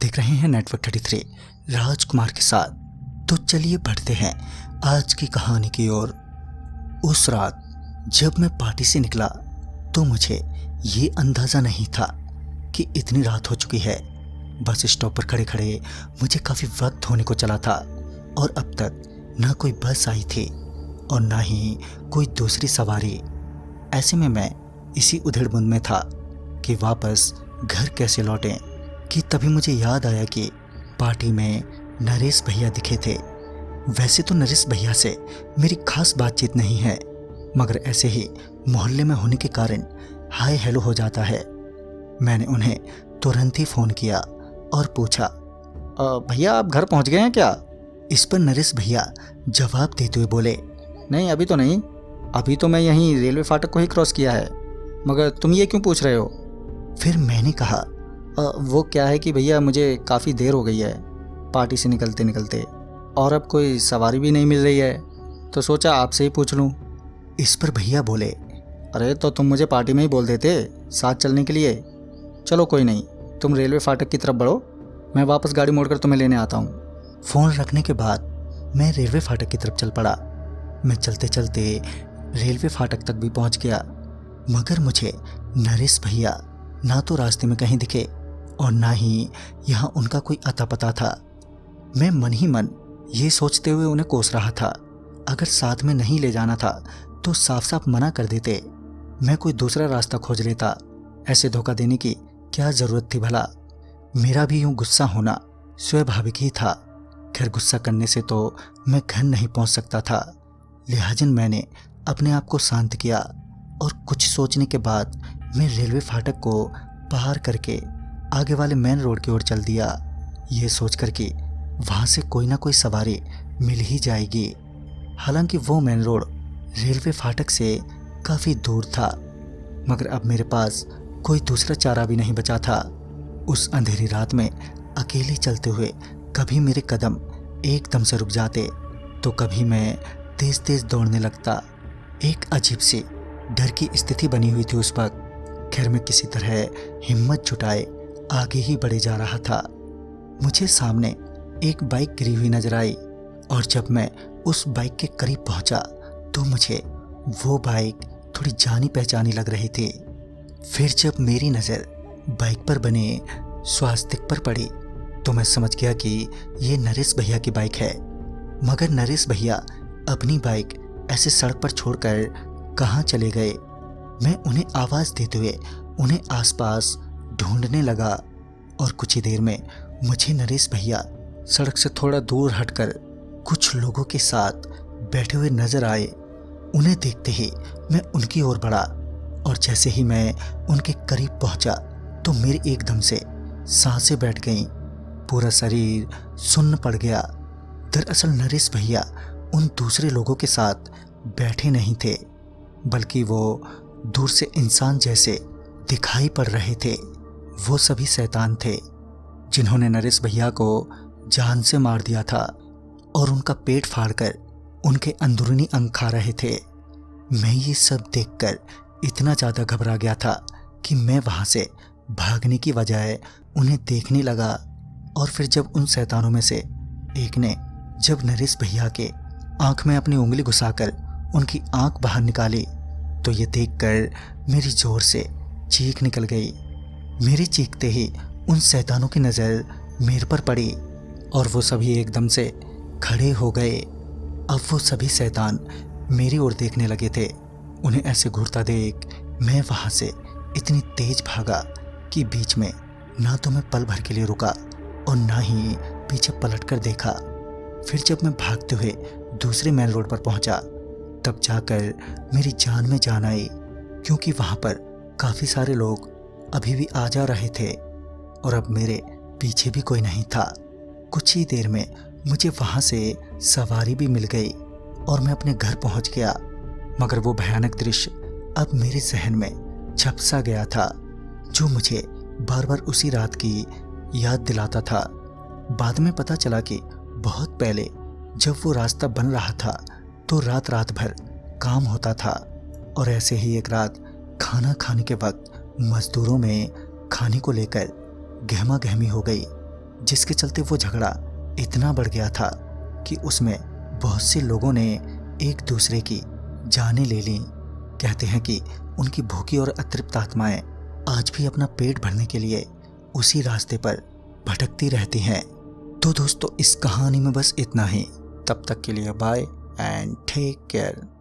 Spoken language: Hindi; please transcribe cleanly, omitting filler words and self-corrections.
देख रहे हैं नेटवर्क 33 राजकुमार के साथ। तो चलिए बढ़ते हैं आज की कहानी की ओर। उस रात जब मैं पार्टी से निकला तो मुझे ये अंदाज़ा नहीं था कि इतनी रात हो चुकी है। बस स्टॉप पर खड़े खड़े मुझे काफ़ी वक्त होने को चला था और अब तक ना कोई बस आई थी और ना ही कोई दूसरी सवारी। ऐसे में मैं इसी उधेड़बुन में था कि वापस घर कैसे लौटें कि तभी मुझे याद आया कि पार्टी में नरेश भैया दिखे थे। वैसे तो नरेश भैया से मेरी खास बातचीत नहीं है, मगर ऐसे ही मोहल्ले में होने के कारण हाय हेलो हो जाता है। मैंने उन्हें तुरंत ही फ़ोन किया और पूछा, भैया आप घर पहुंच गए हैं क्या? इस पर नरेश भैया जवाब देते हुए बोले, नहीं अभी तो नहीं, अभी तो मैं यहीं रेलवे फाटक को ही क्रॉस किया है, मगर तुम ये क्यों पूछ रहे हो? फिर मैंने कहा, वो क्या है कि भैया मुझे काफ़ी देर हो गई है पार्टी से निकलते निकलते और अब कोई सवारी भी नहीं मिल रही है, तो सोचा आपसे ही पूछ लूँ। इस पर भैया बोले, अरे तो तुम मुझे पार्टी में ही बोल देते साथ चलने के लिए। चलो कोई नहीं, तुम रेलवे फाटक की तरफ बढ़ो, मैं वापस गाड़ी मोड़कर तुम्हें लेने आता हूँ। फ़ोन रखने के बाद मैं रेलवे फाटक की तरफ चल पड़ा। मैं चलते चलते रेलवे फाटक तक भी पहुँच गया, मगर मुझे नरेश भैया ना तो रास्ते में कहीं दिखे और ना ही यहाँ उनका कोई अता पता था। मैं मन ही मन ये सोचते हुए उन्हें कोस रहा था, अगर साथ में नहीं ले जाना था तो साफ साफ मना कर देते, मैं कोई दूसरा रास्ता खोज लेता। ऐसे धोखा देने की क्या ज़रूरत थी भला? मेरा भी यूँ गुस्सा होना स्वाभाविक ही था। खैर गुस्सा करने से तो मैं घर नहीं पहुँच सकता था, लिहाजन मैंने अपने आप को शांत किया और कुछ सोचने के बाद मैं रेलवे फाटक को पार करके आगे वाले मेन रोड की ओर चल दिया, ये सोचकर कि वहाँ से कोई ना कोई सवारी मिल ही जाएगी। हालांकि वो मेन रोड रेलवे फाटक से काफ़ी दूर था, मगर अब मेरे पास कोई दूसरा चारा भी नहीं बचा था। उस अंधेरी रात में अकेले चलते हुए कभी मेरे कदम एकदम से रुक जाते तो कभी मैं तेज़ तेज़ दौड़ने लगता। एक अजीब सी डर की स्थिति बनी हुई थी उस वक्त। खैर मैं किसी तरह हिम्मत जुटाए आगे ही बढ़े जा रहा था। मुझे सामने एक बाइक गिरी हुई नजर आई और जब मैं उस बाइक के करीब पहुंचा तो मुझे वो बाइक थोड़ी जानी पहचानी लग रही थी। फिर जब मेरी नज़र बाइक पर बने स्वास्तिक पर पड़ी तो मैं समझ गया कि ये नरेश भैया की बाइक है। मगर नरेश भैया अपनी बाइक ऐसे सड़क पर छोड़कर कहाँ चले गए? मैं उन्हें आवाज़ देते हुए उन्हें आसपास ढूंढने लगा और कुछ ही देर में मुझे नरेश भैया सड़क से थोड़ा दूर हटकर कुछ लोगों के साथ बैठे हुए नजर आए। उन्हें देखते ही मैं उनकी ओर बढ़ा और जैसे ही मैं उनके करीब पहुंचा तो मेरी एकदम से सांसें बैठ गईं, पूरा शरीर सुन्न पड़ गया। दरअसल नरेश भैया उन दूसरे लोगों के साथ बैठे नहीं थे, बल्कि वो दूर से इंसान जैसे दिखाई पड़ रहे थे। वो सभी शैतान थे जिन्होंने नरेश भैया को जान से मार दिया था और उनका पेट फाड़कर उनके अंदरूनी अंग खा रहे थे। मैं ये सब देखकर इतना ज़्यादा घबरा गया था कि मैं वहाँ से भागने की बजाय उन्हें देखने लगा। और फिर जब उन शैतानों में से एक ने जब नरेश भैया के आँख में अपनी उंगली घुसाकर उनकी आँख बाहर निकाली तो ये देखकर मेरी ज़ोर से चीख निकल गई। मेरे चीखते ही उन शैतानों की नज़र मेरे पर पड़ी और वो सभी एकदम से खड़े हो गए। अब वो सभी शैतान मेरी ओर देखने लगे थे। उन्हें ऐसे घूरता देख मैं वहाँ से इतनी तेज भागा कि बीच में ना तो मैं पल भर के लिए रुका और ना ही पीछे पलट कर देखा। फिर जब मैं भागते हुए दूसरे मेन रोड पर पहुँचा तब जाकर मेरी जान में जान आई, क्योंकि वहाँ पर काफ़ी सारे लोग अभी भी आ जा रहे थे और अब मेरे पीछे भी कोई नहीं था। कुछ ही देर में मुझे वहाँ से सवारी भी मिल गई और मैं अपने घर पहुँच गया। मगर वो भयानक दृश्य अब मेरे जहन में छप सा गया था, जो मुझे बार बार उसी रात की याद दिलाता था। बाद में पता चला कि बहुत पहले जब वो रास्ता बन रहा था तो रात रात भर काम होता था और ऐसे ही एक रात खाना खाने के वक्त मजदूरों में खाने को लेकर गहमा गहमी हो गई। जिसके चलते वो झगड़ा इतना बढ़ गया था कि उसमें बहुत से लोगों ने एक दूसरे की जानें ले ली। कहते हैं कि उनकी भूखी और अतृप्त आत्माएं आज भी अपना पेट भरने के लिए उसी रास्ते पर भटकती रहती हैं। तो दोस्तों, इस कहानी में बस इतना ही। तब तक के लिए बाय एंड टेक केयर।